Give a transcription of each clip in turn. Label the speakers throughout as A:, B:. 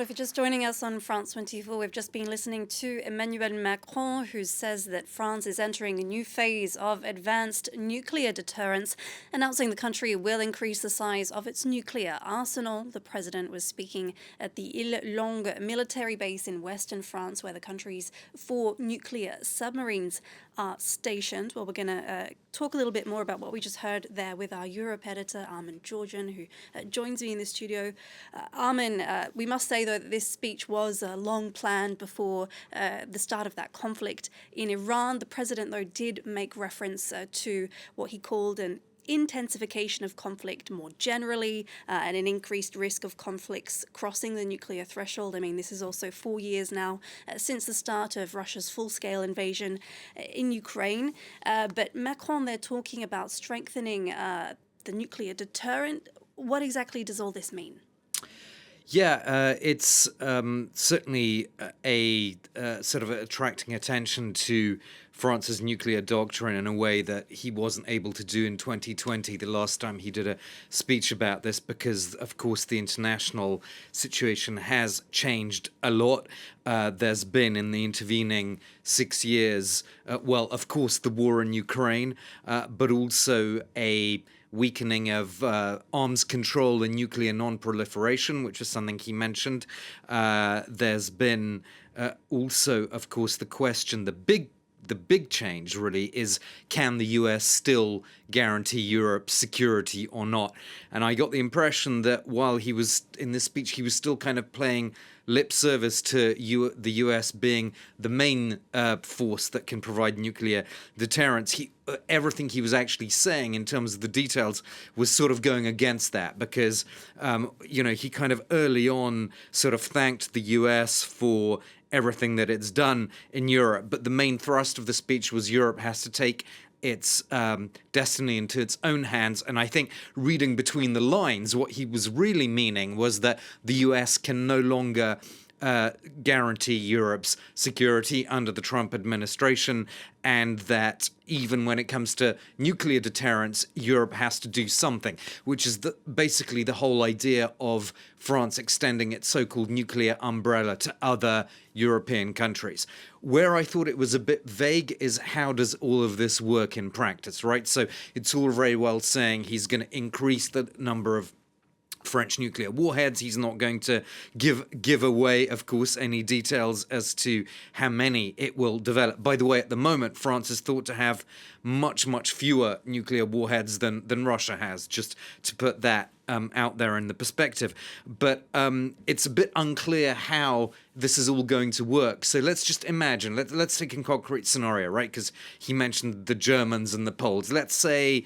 A: Well, if you're just joining us on France 24, we've just been listening to Emmanuel Macron, who says that France is entering a new phase of advanced nuclear deterrence, announcing the country will increase the size of its nuclear arsenal. The president was speaking at the Île Longue military base in western France, where the country's 4 nuclear submarines are stationed. Well, we're going to talk a little bit more about what we just heard there with our Europe editor, Armen Georgian, who joins me in the studio. Armen, we must say, though, that this speech was long planned before the start of that conflict in Iran. The president, though, did make reference to what he called an intensification of conflict more generally, and an increased risk of conflicts crossing the nuclear threshold. I mean, this is also 4 years now since the start of Russia's full-scale invasion in Ukraine. But Macron, they're talking about strengthening the nuclear deterrent. What exactly does all this mean?
B: Yeah, it's certainly a sort of attracting attention to France's nuclear doctrine in a way that he wasn't able to do in 2020, the last time he did a speech about this, because, of course, the international situation has changed a lot. There's been, in the intervening 6 years, well, of course, the war in Ukraine, but also a weakening of arms control and nuclear non-proliferation, which is something he mentioned. There's been also, of course, the question, the big change really is, can the US still guarantee Europe security or not? And I got the impression that while he was in this speech, he was still kind of playing lip service to the US being the main force that can provide nuclear deterrence. Everything he was actually saying in terms of the details was sort of going against that, because, he kind of early on sort of thanked the US for everything that it's done in Europe. But the main thrust of the speech was Europe has to take its destiny into its own hands. And I think reading between the lines, what he was really meaning was that the US can no longer guarantee Europe's security under the Trump administration, and that even when it comes to nuclear deterrence, Europe has to do something, which is basically the whole idea of France extending its so-called nuclear umbrella to other European countries. Where I thought it was a bit vague is, how does all of this work in practice, right? So it's all very well saying he's going to increase the number of French nuclear warheads. He's not going to give away, of course, any details as to how many it will develop. By the way, at the moment, France is thought to have much fewer nuclear warheads than Russia has, just to put that out there in the perspective. But it's a bit unclear how this is all going to work. So let's just imagine, let's take a concrete scenario, right? Because he mentioned the Germans and the Poles. Let's say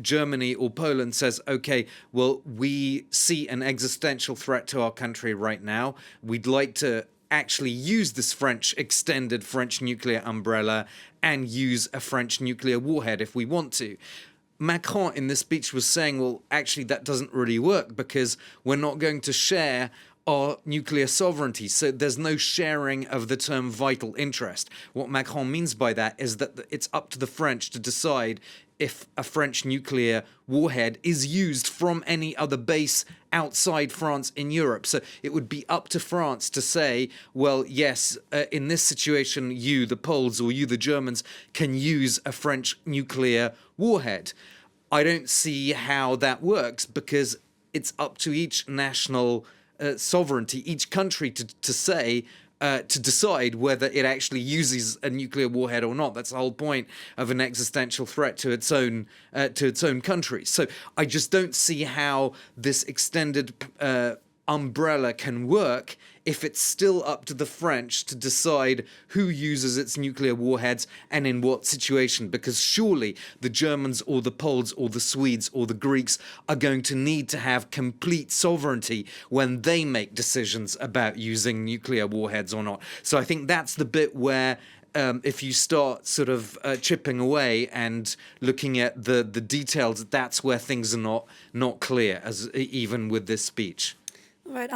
B: Germany or Poland says, okay, well, we see an existential threat to our country right now. We'd like to actually use this extended French nuclear umbrella and use a French nuclear warhead if we want to. Macron in this speech was saying, well, actually, that doesn't really work, because we're not going to share our nuclear sovereignty. So there's no sharing of the term vital interest. What Macron means by that is that it's up to the French to decide if a French nuclear warhead is used from any other base outside France in Europe. So it would be up to France to say, well, yes, in this situation, you, the Poles, or you, the Germans, can use a French nuclear warhead. I don't see how that works, because it's up to each national sovereignty, each country to say, to decide whether it actually uses a nuclear warhead or not. That's the whole point of an existential threat to its own country. So I just don't see how this extended umbrella can work if it's still up to the French to decide who uses its nuclear warheads and in what situation, because surely the Germans or the Poles or the Swedes or the Greeks are going to need to have complete sovereignty when they make decisions about using nuclear warheads or not. So I think that's the bit where if you start sort of chipping away and looking at the details, that's where things are not clear, as even with this speech.
A: Right,